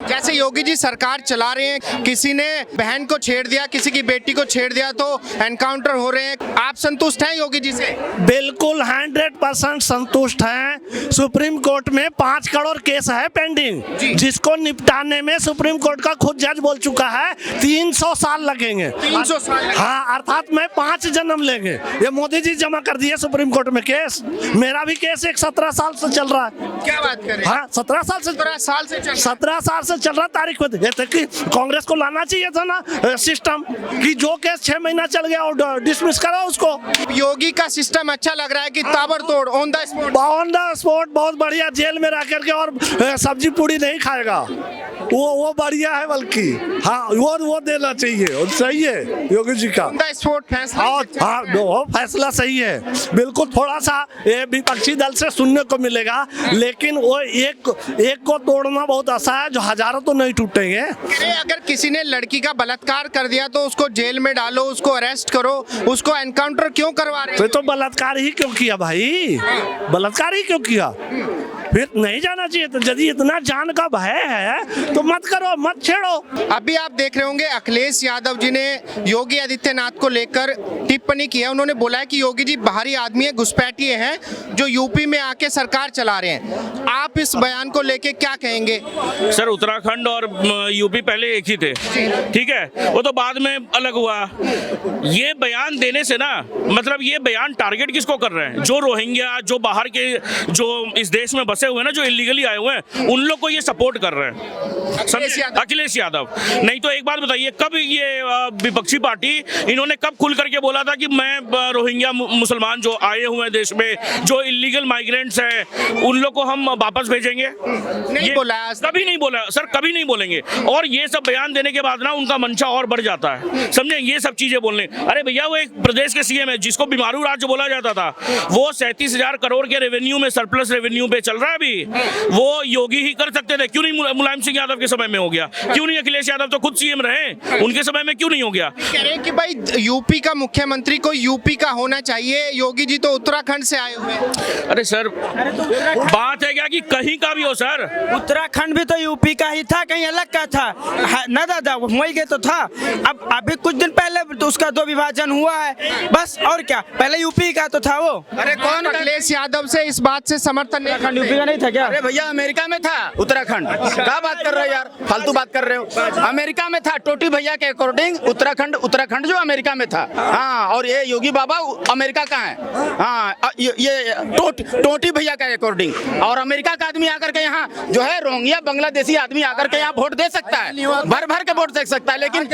जैसे योगी जी सरकार चला रहे हैं, किसी ने बहन को छेड़ दिया, किसी की बेटी को छेड़ दिया तो एनकाउंटर हो रहे हैं। आप संतुष्ट हैं योगी जी से? बिल्कुल 100% संतुष्ट हैं। सुप्रीम कोर्ट में 5 करोड़ केस है पेंडिंग, जिसको निपटाने में सुप्रीम कोर्ट का खुद जज बोल चुका है 300 साल लगेंगे। 300 साल? हाँ, अर्थात में 5 जन्म लेंगे। ये मोदी जी जमा कर दिए सुप्रीम कोर्ट में केस। मेरा भी केस एक 17 साल से चल रहा है। क्या बात कर रहे हैं? हाँ, 17 साल से 17 साल से चल रहा तारीख पे। ये तक कि कांग्रेस को लाना चाहिए था ना सिस्टम कि जो केस 6 महीना चल गया और डिसमिस करो उसको। योगी का सिस्टम अच्छा लग रहा है कि ताबड़तोड़ ऑन द स्पॉट बहुत बढ़िया, जेल में रह करके और सब्जी पूड़ी नहीं खाएगा, वो बढ़िया है। बल्कि हाँ, वो देना चाहिए और सही है योगी जी का फैसला। हाँ, वो फैसला सही है बिल्कुल। थोड़ा सा ये विपक्षी दल से सुनने को मिलेगा, लेकिन वो एक को तोड़ना बहुत आसान है, जो हजारों तो नहीं टूटेंगे। अगर किसी ने लड़की का बलात्कार कर दिया तो उसको जेल में डालो, उसको अरेस्ट करो, उसको एनकाउंटर क्यों करवा रहे हैं? तो बलात्कार ही क्यों किया भाई? बलात्कार ही क्यों किया? फिर नहीं जाना चाहिए। तो यदि इतना जान का भय है तो मत करो, मत छेड़ो। अभी आप देख रहे होंगे अखिलेश यादव जी ने योगी आदित्यनाथ को लेकर टिप्पणी की है। उन्होंने बोला है कि योगी जी बाहरी आदमी है, घुसपैठिए हैं जो यूपी में आके सरकार चला रहे हैं। आप इस बयान को लेके क्या कहेंगे? सर, उत्तराखंड और यूपी पहले एक ही थे, ठीक है, वो तो बाद में अलग हुआ। ये बयान देने से ना, मतलब ये बयान टारगेट किसको कर रहे हैं? जो रोहिंग्या, जो बाहर के, जो इस देश में बसे हुए हैं ना, जो इलीगली आए हुए हैं, उन लोग को ये सपोर्ट कर रहे हैं अखिलेश यादव। नहीं तो एक बात बताइए, कब ये विपक्षी पार्टी इन्होंने कब खुल करके बोला था कि मैं रोहिंग्या मुसलमान जो आए हुए हैं देश में, जो इलीगल माइग्रेंट्स हैं, उन लोग को हम वापस भेजेंगे? नहीं बोला, कभी नहीं बोला सर, कभी नहीं बोलेंगे। और ये सब बयान देने के बाद ना उनका मंशा और बढ़ जाता है, समझे? ये सब चीजें बोलने, अरे भैया वो एक प्रदेश के सीएम है जिसको बीमारू राज्य बोला जाता था, वो 37,000 करोड़ के रेवेन्यू में, सरप्लस रेवेन्यू पे चल रहा है अभी। वो योगी ही कर सकते थे, क्यों नहीं मुलायम सिंह यादव के समय में हो गया? क्यों नहीं अखिलेश यादव तो खुद सीएम रहे, उनके समय में क्यों नहीं हो गया? कह रहे हैं कि भाई यूपी का मुख्यमंत्री को यूपी का होना चाहिए, योगी जी तो उत्तराखंड से आए हुए हैं। अरे सर, बात है क्या कि कहीं का भी हो सर? उत्तराखंड भी तो यूपी का ही था, कहीं अलग का था ना दादा, वही के तो था। अब अभी कुछ दिन पहले तो उसका 2 विभाजन हुआ है, बस। और क्या, पहले यूपी का तो था वो। अरे कौन अखिलेश यादव से इस बात से समर्थन नहीं? यूपी का नहीं था क्या? अरे भैया, अमेरिका में था उत्तराखंड। क्या बात कर रहे हो यार, फालतू बात कर रहे हो। अमेरिका में था, टोटी भैया के अकॉर्डिंग उत्तराखंड जो अमेरिका में था। हाँ, और ये योगी बाबा अमेरिका का है। हाँ, ये टोटी भैया का अकॉर्डिंग। और अमेरिका का आदमी आकर के यहाँ जो है रोहिंग्या बांग्लादेशी आदमी आकर के यहाँ वोट दे सकता है, भर भर के वोट दे सकता है। लेकिन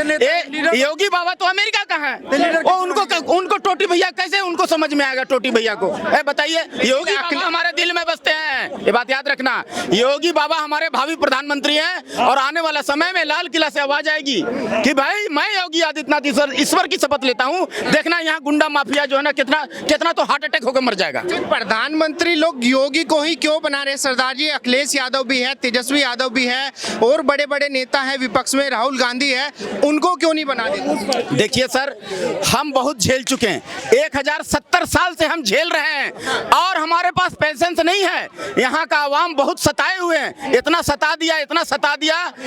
योगी बाबा तो अमेरिका का है, वो उनको टोटी भैया कैसे उनको समझ में आएगा? टोटी भैया को बताइए। योगी बाबा हमारे दिल में बसते हैं, ये बात याद रखना। योगी बाबा हमारे भावी प्रधानमंत्री हैं और आने वाला समय में लाल किला से आवाज आएगी कि भाई मैं योगी आदित्यनाथ ईश्वर की शपथ लेता हूं। देखना यहाँ गुंडा माफिया जो है ना, कितना तो हार्ट अटैक होकर मर जाएगा। प्रधानमंत्री लोग योगी को ही क्यों बना रहे सरदार जी? अखिलेश यादव भी है, तेजस्वी यादव भी है, और बड़े बड़े नेता है विपक्ष में, राहुल गांधी है, उनको क्यों नहीं बना देते? देखिए सर, हम बहुत झेल चुके हैं, 1070 साल से हम झेल रहे हैं और हमारे पास पेशेंस नहीं है। यहाँ का आवाम बहुत सताए हुए हैं, इतना सता दिया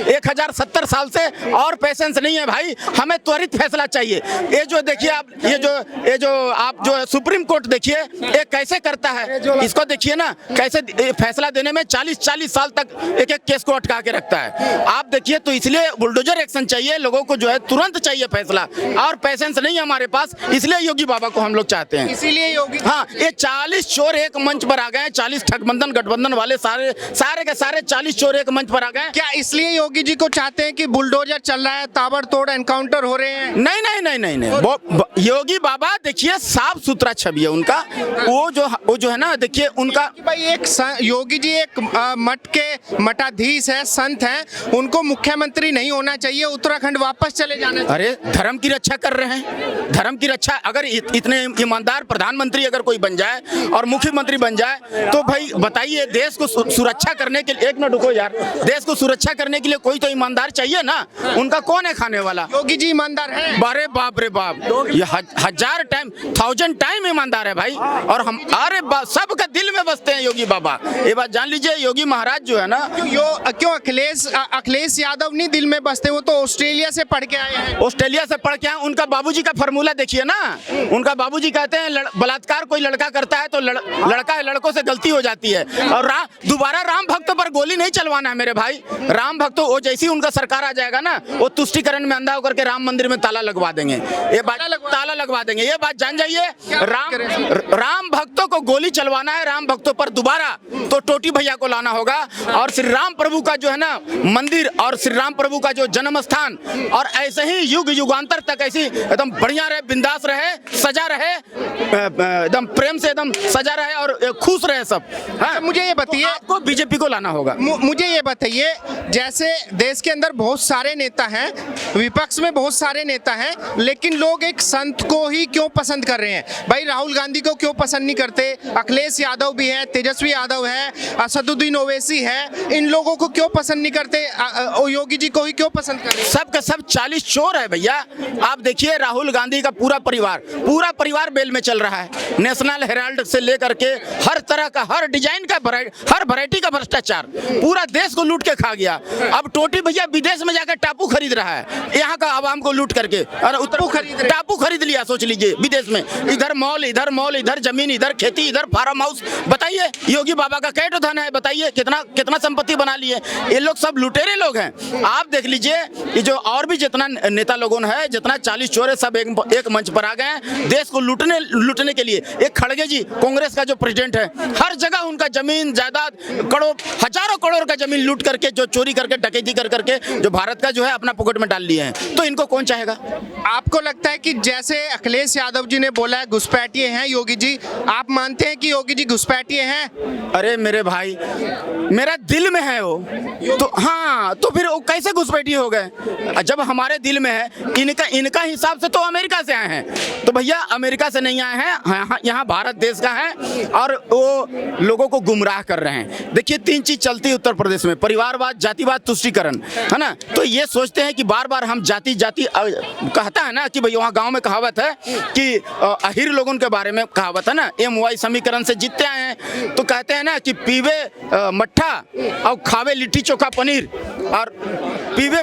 1070 साल से, और पेशेंस नहीं है भाई। हमें त्वरित फैसला चाहिए। ये जो देखिए आप, ये जो आप जो सुप्रीम कोर्ट देखिए, ये कैसे करता है, इसको देखिए ना, कैसे फैसला देने में 40 साल तक एक केस को अटका के रखता है। आप देखिए, तो इसलिए बुलडोजर एक्शन चाहिए, लोगों को जो है तुरंत चाहिए फैसला, और पेशेंस नहीं है हमारे पास, इसलिए योगी बाबा को हम लोग चाहते हैं। इसीलिए योगी, हाँ, ये 40 चोर एक मंच पर आ गए, 40 ठगबंधन गठबंधन वाले सारे के सारे 40 चोर एक मंच पर आ गए। क्या इसलिए योगी जी को चाहते हैं कि बुलडोजर चल रहा है, ताबड़तोड़ एनकाउंटर हो रहे हैं? नहीं। योगी बाबा देखिए, साफ सुथरा छवि है उनका। वो जो है ना, देखिए उनका भाई एक योगी जी एक मठ के मठाधीश है, संत हैं, उनको मुख्यमंत्री नहीं होना चाहिए, उत्तराखंड वापस चले जाना चाहिए। अरे धर्म की रक्षा कर रहे हैं, धर्म की रक्षा। अगर इतने ईमानदार प्रधानमंत्री अगर कोई बन जाए और मुख्यमंत्री बन जाए तो भाई बताइए, ये देश को सुरक्षा करने के लिए, एक मिनट रुको यार, देश को सुरक्षा करने के लिए कोई तो ईमानदार चाहिए ना, उनका कौन है खाने वाला? योगी जी ईमानदार है? अरे बाप रे बाप, ये 1000 टाइम 1000 टाइम ईमानदार है भाई। और हम अरे सबका दिल में बसते हैं योगी बाबा, ये बात जान लीजिए। योगी महाराज जो है ना, क्यों अखिलेश यादव नहीं दिल में बसते? वो तो ऑस्ट्रेलिया से पढ़ के आए हैं। ऑस्ट्रेलिया से पढ़ के आए, उनका बाबूजी का फार्मूला देखिए ना। उनका बाबूजी कहते हैं बलात्कार कोई लड़का करता है तो लड़कों से गलती हो जाती है। और दोबारा राम भक्तों पर गोली नहीं चलवाना है मेरे भाई। राम भक्तों, वो जैसी उनका सरकार आ जाएगा ना, वो तुष्टिकरण में अंधा होकर के राम मंदिर में ताला लगवा देंगे। ये बात ताला लगवा देंगे, ये बात जान जाइए। राम भक्तों को गोली चलवाना है, राम भक्तों पर दोबारा तो टोटी भैया को लाना होगा। और श्री राम प्रभु का जो है ना मंदिर, और श्री राम प्रभु का जो जन्म स्थान, और ऐसे ही युग युगांतर तक ऐसी एकदम बढ़िया रहे, बिंदास रहे, सजा रहे, एकदम प्रेम से एकदम सजा रहे और खुश रहे सब। हाँ? मुझे ये बताइए, तो आपको बीजेपी को लाना होगा। मुझे ये बताइए, जैसे देश के अंदर बहुत सारे नेता हैं, विपक्ष में बहुत सारे नेता हैं, लेकिन लोग एक संत को ही क्यों पसंद कर रहे हैं? भाई राहुल गांधी को क्यों पसंद नहीं करते? अखिलेश यादव भी है, तेजस्वी यादव है, असदुद्दीन ओवैसी है, इन लोगों को क्यों पसंद नहीं करते? योगी जी को ही क्यों पसंद कर रहे हैं? सब का सब 40 चोर है भैया। आप देखिए राहुल गांधी का पूरा परिवार बेल में चल रहा है। नेशनल हेराल्ड से लेकर के हर तरह का, हर डिजाइन का, हर वैरायटी का भ्रष्टाचार पूरा देश को लूट के खा गया। अब टोटी भैया विदेश में जाकर टापू खरीद रहा है, यहाँ का आवाम को लूट करके। और टापू खरीद लिया, सोच लीजिए, विदेश में। इधर मॉल, इधर जमीन, इधर खेती, इधर फार्म हाउस। बताइए योगी बाबा का कैट धन है, बताइए कितना संपत्ति बना लिए। ये लोग सब लुटेरे लोग हैं। आप देख लीजिए, ये जो और भी जितना नेता लोगों है, जितना 40 चोर है, सब एक मंच पर आ गए हैं देश को लूटने के लिए। एक खड़गे जी कांग्रेस का जो प्रेसिडेंट है, हर जगह उनका जमीन जायदाद, हजारों करोड़ का जमीन लूट करके, जो चोरी करके, डकैती करके जो भारत का जो है अपना पॉकेट में डाल लिए हैं। तो इनको कौन चाहेगा? आपको लगता है कि जैसे अखिलेश यादव जी ने बोला है घुसपैठिए हैं योगी जी, आप मानते हैं कि योगी जी घुसपैठिए हैं? अरे मेरे भाई, मेरा दिल में है वो तो। हाँ, तो फिर वो कैसे घुसपैठिए हो गए? जब हमारे दिल में है, इनका हिसाब से तो अमेरिका से आए हैं। तो भैया अमेरिका से नहीं आए हैं, यहाँ भारत देश का है। और वो लोगों को गुमराह कर रहे हैं। देखिए 3 चीज चलती है उत्तर प्रदेश में, परिवारवाद, जातिवाद, तुष्टीकरण, है ना। तो ये सोचते हैं कि बार बार हम जाति कहता है ना कि भाई वहाँ गांव में कहावत है कि अहिर लोगों के बारे में कहावत है ना, MY समीकरण से जीतते आए हैं। तो कहते हैं ना कि पीवे मट्ठा और खावे लिट्टी चोखा पनीर, और पीवे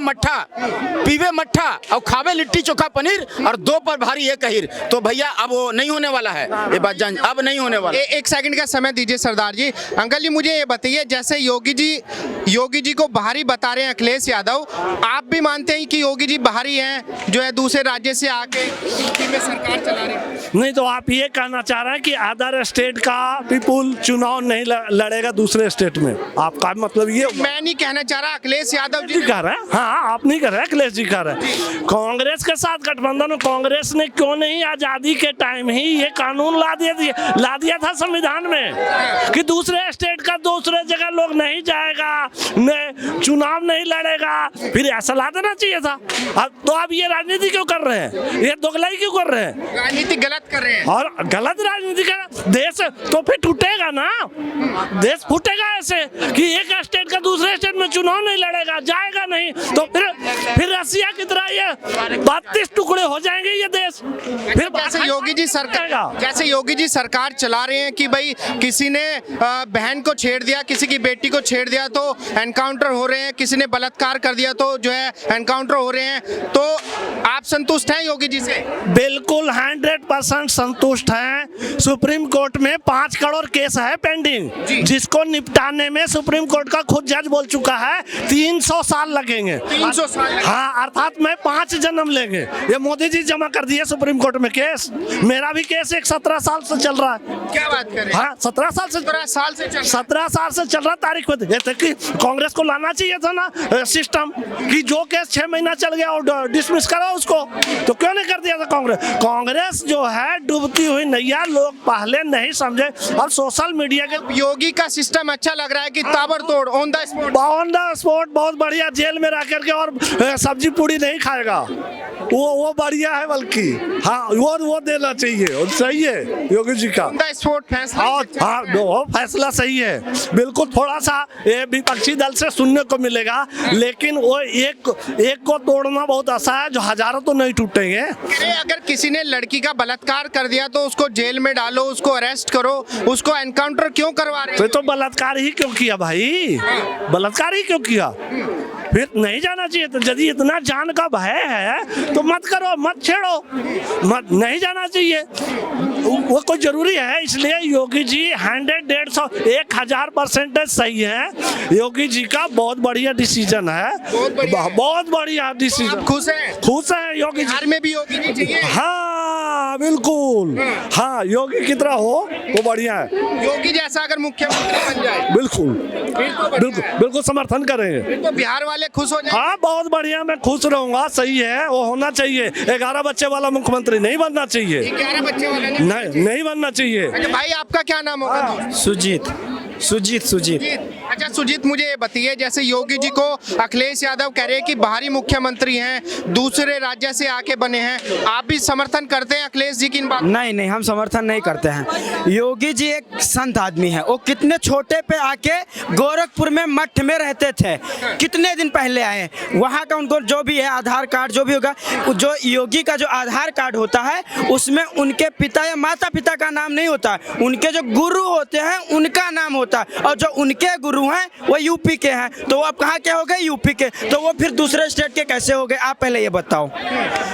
मट्ठा और खावे लिट्टी चोखा पनीर, और 2 पर भारी एक अहिर। तो भैया अब वो नहीं होने वाला है, ये बात जान, अब नहीं होने वाला। एक सेकंड का समय दीजिए सरदार जी। अंकल जी मुझे ये बताइए, जैसे योगी जी को बाहरी बता रहे हैं अखिलेश यादव, आप भी मानते हैं कि योगी जी बाहरी हैं, जो है दूसरे राज्य से आके यूपी में सरकार चला रहे हैं? नहीं तो आप ये कहना चाह रहे हैं कि अदर स्टेट का पीपुल चुनाव नहीं लड़ेगा दूसरे स्टेट में? आपका मतलब ये? मैं नहीं कहना चाह रहा, अखिलेश यादव जी कह रहे हैं। हाँ, आप नहीं कर रहे, अखिलेश जी कह रहे हैं। कांग्रेस के साथ गठबंधन, कांग्रेस ने क्यों नहीं आजादी के टाइम ही ये कानून ला दिया था संविधान में कि दूसरे स्टेट का दूसरे जगह लोग नहीं जाएगा, चुनाव नहीं लड़ेगा। फिर ऐसा ला देना चाहिए था। तो आप ये राजनीति क्यों कर रहे हैं? ये दोगलाई क्यों कर रहे हैं? राजनीति गलत कर रहे हैं। और गलत राजनीति कर, देश तो फिर टूटेगा ना, देश फूटेगा ऐसे कि एक स्टेट का दूसरे स्टेट में चुनाव नहीं लड़ेगा, जाएगा नहीं। तो फिर रसिया की तरह ये 32 टुकड़े हो जाएंगे ये देश। फिर जैसे योगी जी सरकार चला रहे हैं कि भाई किसी ने बहन को छेड़ दिया, किसी की बेटी को छेड़ दिया तो एनकाउंटर हो रहे हैं, किसी ने बलात्कार कर दिया तो जो है एनकाउंटर हो रहे हैं। तो आप संतुष्ट हैं योगी जी से? बिल्कुल 100% संतुष्ट हैं। सुप्रीम कोर्ट में 5 करोड़ केस है पेंडिंग, जिसको निपटाने में सुप्रीम कोर्ट का खुद जज बोल चुका है 300 साल लगेंगे। 300 साल? हाँ, अर्थात में 5 जन्म लेंगे। ये मोदी जी जमा कर दिए सुप्रीम कोर्ट में केस। मेरा भी केस 17 साल से चल रहा है। क्या बात कर रहे हैं? हाँ, 17 साल से चल रहा। तारीख पे कांग्रेस को लाना चाहिए था ना सिस्टम कि जो केस 6 महीना चल गया और डिसमिस करो उसको। तो क्यों नहीं कर दिया था कांग्रेस जो है डूबती हुई नैया, लोग पहले नहीं समझे। और सोशल मीडिया के योगी का सिस्टम अच्छा लग रहा है कि ताबड़तोड़ ऑन द स्पॉट बहुत बढ़िया, जेल में रह करके और सब्जी जी पूड़ी नहीं खाएगा, वो बढ़िया है बल्कि। हाँ वो देना चाहिए और सही है योगी जी का। स्पोर्ट फैसला हाँ वो फैसला सही है बिल्कुल। थोड़ा सा ये विपक्षी दल से सुनने को मिलेगा, लेकिन वो एक को तोड़ना बहुत आसान है, जो हजारों तो नहीं टूटेंगे। अगर किसी ने लड़की का बलात्कार कर दिया तो उसको जेल में डालो, उसको अरेस्ट करो, उसको एनकाउंटर क्यों करवा रहे हैं? तो बलात्कार ही क्यों किया भाई, बलात्कार ही क्यों किया? फिर नहीं जाना चाहिए। तो यदि इतना जान का भय है तो मत करो, मत छेड़ो, मत नहीं जाना चाहिए। वो कोई जरूरी है? इसलिए योगी जी 100, 1000% सही है। योगी जी का बहुत बढ़िया डिसीजन है, बहुत बढ़िया डिसीजन। खुश हैं? खुश है योगी जी। बिहार में भी योगी जी चाहिए? हाँ बिल्कुल, हाँ योगी की तरह हो वो बढ़िया है। योगी जैसा अगर मुख्यमंत्री बन जाए बिल्कुल बिल्कुल समर्थन करेंगे। तो बिहार वाले खुश हो जाए? हाँ बहुत बढ़िया, मैं खुश रहूंगा। सही है, वो होना चाहिए। 11 बच्चे वाला मुख्यमंत्री नहीं बनना चाहिए, 11 बच्चे वाला नहीं बनना चाहिए। अच्छा भाई, आपका क्या नाम होगा? सुजीत। अच्छा सुजीत, मुझे ये बताइए, जैसे योगी जी को अखिलेश यादव कह रहे हैं कि बाहरी मुख्यमंत्री हैं, दूसरे राज्य से आके बने हैं, आप भी समर्थन करते हैं अखिलेश जी की इन बातों? नहीं, हम समर्थन नहीं करते हैं। योगी जी एक संत आदमी है। वो कितने छोटे पे आके गोरखपुर में मठ में रहते थे, कितने दिन पहले आए। वहाँ का उनको जो भी है आधार कार्ड जो भी होगा, जो योगी का जो आधार कार्ड होता है उसमें उनके पिता या माता पिता का नाम नहीं होता, उनके जो गुरु होते हैं उनका नाम होता है। और जो उनके गुरु हैं वो यूपी के हैं, तो वो अब कहाँ के हो गए? यूपी के। तो वो फिर दूसरे स्टेट के कैसे हो गए? आप पहले ये बताओ,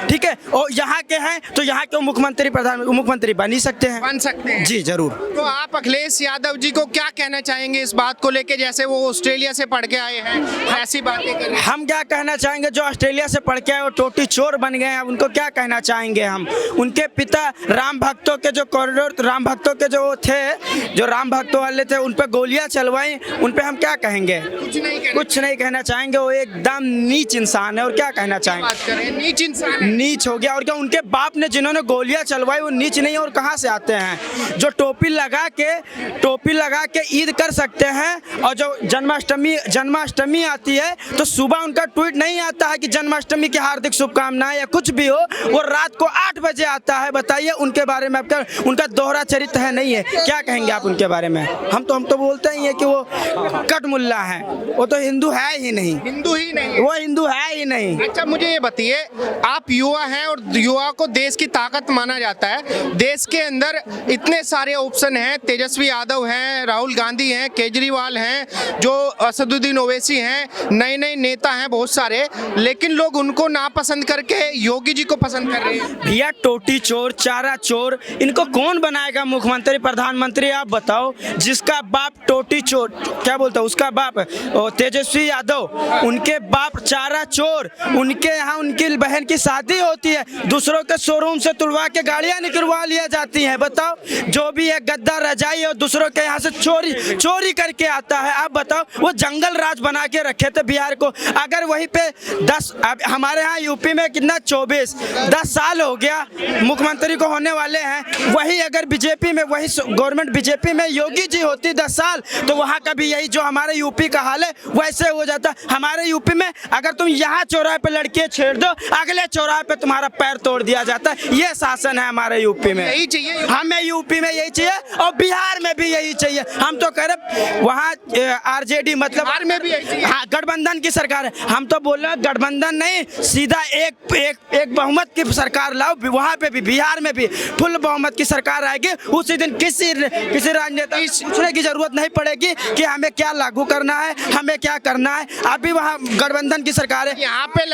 ठीक है? और यहाँ के हैं तो यहाँ के मुख्यमंत्री बन ही सकते हैं। बन सकते हैं जी जरूर। तो आप अखिलेश यादव जी को क्या कहना चाहेंगे इस बात को लेके, जैसे वो ऑस्ट्रेलिया से पढ़ के आए हैं, ऐसी बातें कर रहे हैं? हम क्या कहना चाहेंगे? जो ऑस्ट्रेलिया से पढ़ के आए वो टोटी चोर बन गए हैं, उनको क्या कहना चाहेंगे हम? उनके पिता राम भक्तों के जो कॉरिडोर, राम भक्तों के जो थे, जो राम भक्तों वाले थे, उन पर गोलियां चलवाई, उन पे हम क्या कहेंगे? कुछ नहीं कहना चाहेंगे। वो एकदम नीच इंसान है, और क्या कहना चाहेंगे? नीच इंसान है। नीच हो गया। और क्या उनके बाप ने जिन्होंने गोलियां चलवाई वो नीच नहीं है? और कहाँ से आते हैं? जो टोपी लगा के ईद कर सकते हैं, और जो जन्माष्टमी आती है तो सुबह उनका ट्वीट नहीं आता है कि जन्माष्टमी की हार्दिक शुभकामनाएं या कुछ भी हो, वो रात को 8 बजे आता है। बताइए उनके बारे में आपका, उनका दोहरा चरित्र है नहीं है? क्या कहेंगे आप उनके बारे में? हम तो बोलते ही है कि वो कट मुल्ला है, वो तो हिंदू है ही नहीं, वो हिंदू है ही नहीं। अच्छा मुझे ये बताइए, आप युवा हैं और युवा को देश की ताकत माना जाता है। देश के अंदर इतने सारे ऑप्शन हैं, तेजस्वी यादव हैं, राहुल गांधी हैं, केजरीवाल हैं, जो असदुद्दीन ओवैसी हैं, नए नेता हैं बहुत सारे, लेकिन लोग उनको नापसंद करके योगी जी को पसंद कर रहे हैं। भैया टोटी चोर, चारा चोर, इनको कौन बनाएगा मुख्यमंत्री प्रधानमंत्री? आप बताओ। जिसका बाप टोटी चोर, क्या बोलता है उसका बाप तेजस्वी यादव, उनके बाप चारा चोर, उनके यहाँ उनकी बहन की शादी होती है, दूसरों के शोरूम से तुड़वा के गाड़ियां निकलवा लिया जाती हैं। बताओ, जो भी है गद्दा रजाई और दूसरों के यहाँ से चोरी करके आता है। आप बताओ, वो जंगल राज बना के रखे थे बिहार को। अगर वहीं पे 10, हमारे यहाँ यूपी में कितना 10 साल हो गया मुख्यमंत्री को होने वाले हैं। वही अगर बीजेपी में, वही गवर्नमेंट बीजेपी में योगी जी होती 10 साल, तो वहाँ का भी यही जो हमारे यूपी का हाल है वैसे हो जाता। हमारे यूपी में अगर तुम यहाँ चौराहे पे लड़के छेड़ दो, अगले चौराहे पे तुम्हारा पैर तोड़ दिया जाता है। ये शासन है हमारे यूपी में, यही चाहिए हमें यूपी में, यही चाहिए और बिहार में भी यही चाहिए। हम तो कह रहे वहाँ आरजेडी मतलब बिहार में भी यही चाहिए। हाँ, गठबंधन की सरकार है। हम तो बोल रहे हैं गठबंधन नहीं, सीधा एक बहुमत की सरकार लाओ। वहाँ पे भी, बिहार में भी फुल बहुमत की सरकार आएगी। उसी दिन किसी राजनेता पूछने की जरूरत नहीं पड़ेगी कि हमें क्या लागू करना है, हमें क्या करना है। अभी वहाँ गठबंधन की सरकार है। यहाँ पे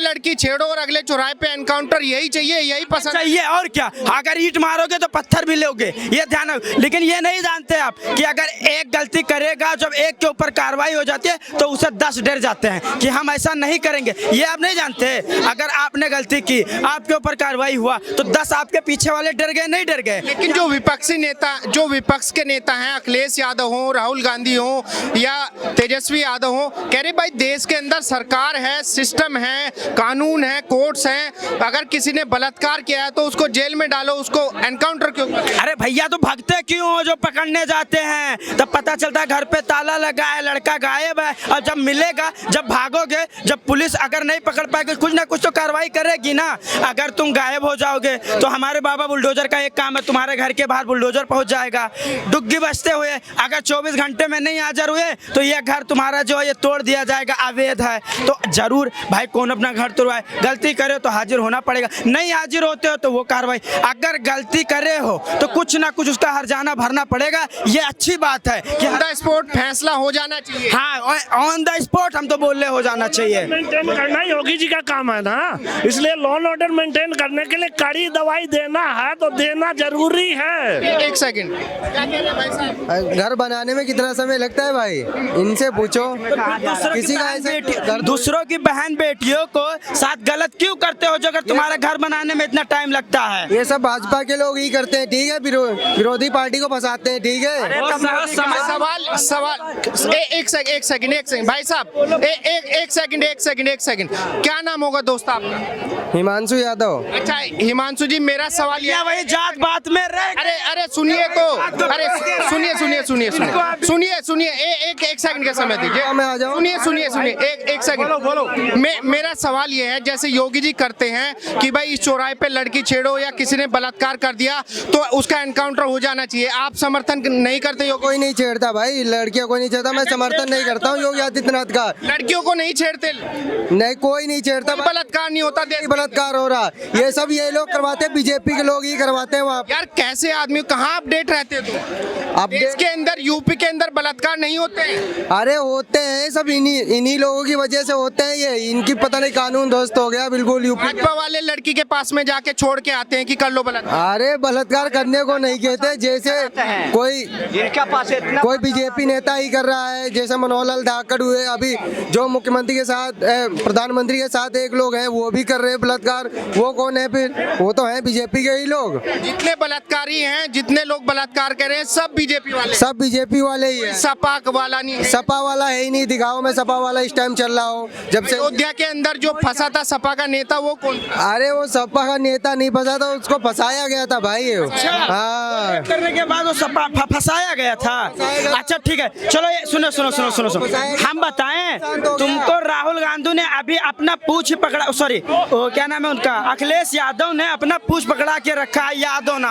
लड़की छेड़ो और अगले चौराहे पे एनकाउंटर, यही चाहिए, यही पसंद चाहिए। और क्या, अगर ईंट मारोगे तो पत्थर भी लोगे, ये ध्यान रखो। लेकिन ये नहीं जानते आप कि अगर एक गलती करेगा, जब एक के ऊपर कार्रवाई हो जाती है तो उसे 10 डर जाते हैं कि हम ऐसा नहीं करेंगे। ये आप नहीं जानते। अगर आपने गलती की, आपके ऊपर कार्रवाई हुआ तो 10 आपके पीछे वाले डर गए, नहीं डर गए। लेकिन जो विपक्ष के नेता हैं, अखिलेश यादव हो, राहुल गांधी गांधी हो या तेजस्वी यादव हो, कह रहे भाई देश के अंदर सरकार है, सिस्टम है, कानून है, कोर्ट्स हैं, अगर किसी ने बलात्कार किया है तो उसको जेल में डालो, उसको एनकाउंटर क्यों करो? अरे भैया तो भागते क्यों हो? जो पकड़ने जाते हैं तब पता चलता है घर पे ताला लगा है, लड़का गायब है, और जब मिलेगा, जब भागोगे, जब पुलिस अगर नहीं पकड़ पाएगी कुछ ना कुछ तो कार्रवाई करेगी ना। अगर तुम गायब हो जाओगे तो हमारे बाबा बुलडोजर का एक काम है, तुम्हारे घर के बाहर बुलडोजर पहुंच जाएगा। डुग्गी बजते हुए अगर 24 घंटे में नहीं हाजिर हुए तो ये घर तुम्हारा जो है ये तोड़ दिया जाएगा, अवैध है। तो जरूर भाई कौन अपना घर तोड़वाए, गलती करे तो हाजिर होना पड़ेगा, नहीं हाजिर होते हो तो वो कार्रवाई, अगर गलती करे हो तो कुछ ना कुछ उसका हर्जाना भरना पड़ेगा। ये अच्छी बात है कि ऑन द स्पॉट फैसला हो जाना चाहिए। हाँ, ऑन द स्पॉट हम तो बोल रहे हो जाना चाहिए। मेंटेन करना योगी जी का काम है ना, इसलिए लॉ एंड ऑर्डर मेंटेन करने के लिए कड़ी दवाई देना है तो देना जरूरी है। एक सेकंड, क्या कह रहे हैं भाई साहब? घर बनाने में कितना समय लगता है भाई, इनसे पूछो। किसी का ऐसा दूसरों की बहन बेटियों को साथ गलत क्यों करते हो जो अगर तुम्हारा घर बनाने में इतना टाइम लगता है? ये सब भाजपा के लोग ही करते हैं, ठीक है, विरोधी पार्टी को फंसाते हैं, ठीक है। सवाल एक सेकंड भाई साहब, एक सेकंड, क्या नाम होगा दोस्त आपका? हिमांशु यादव। अच्छा हिमांशु जी, मेरा सवाल या यह, वही जात बात में रह अरे सुनिए तो, अरे सुनिए, एक सेकंड का समय दीजिए। मैं आ जाऊं? सुनिए, एक सेकंड बोलो। मेरा सवाल ये है, जैसे योगी जी करते हैं कि भाई इस चौराहे पे लड़की छेड़ो या किसी ने बलात्कार कर दिया तो उसका एनकाउंटर हो जाना चाहिए, आप समर्थन नहीं करते? कोई नहीं छेड़ता भाई, लड़कियों को नहीं छेड़ता, मैं समर्थन नहीं करता हूँ योगी आदित्यनाथ का। लड़कियों को नहीं छेड़ते? नहीं, कोई नहीं छेड़ता, बलात्कार नहीं होता, बलात्कार हो रहा, ये सब ये लोग करवाते हैं, बीजेपी के लोग ही करवाते हैं वहाँ। यार कैसे आदमी, कहाँ अपडेट रहते हो तुम? देश के अंदर, यूपी के अंदर बलात्कार नहीं होते हैं? अरे होते हैं, सब इन्हीं लोगों की वजह से होते हैं, ये इनकी पता नहीं कानून ध्वस्त हो गया बिल्कुल यूपी। भाजपा वाले लड़की के पास में जाके छोड़ के आते हैं कि कर लो बलात्कार। अरे बलात्कार करने को नहीं कहते, जैसे कोई बीजेपी नेता ही कर रहा है, जैसे मनोहर लाल धाकड़ हुए, अभी जो मुख्यमंत्री के साथ, प्रधानमंत्री के साथ एक लोग हैं वो भी कर रहे हैं बलात्कार। वो कौन है फिर? वो तो है बीजेपी के ही लोग। जितने बलात्कारी हैं, जितने लोग बलात्कार कर रहे हैं, सब बीजेपी वाले, सब बीजेपी वाले ही है, सपा वाला नहीं है। सपा वाला है ही नहीं, दिखाओ में सपा वाला इस टाइम चल रहा हो। जब से अयोध्या के अंदर जो फंसा था सपा का नेता, वो कौन? अरे वो सपा का नेता नहीं फंसा था, उसको फंसाया गया था भाई। हाँ, करने के बाद वो फंसाया गया था। अच्छा ठीक है, चलो ये सुनो, हम बताएं तुमको, राहुल गांधी ने अभी अपना पूछ पकड़ा, सॉरी क्या नाम है उनका, अखिलेश यादव ने अपना पूछ पकड़ा के रखा है, यादव ना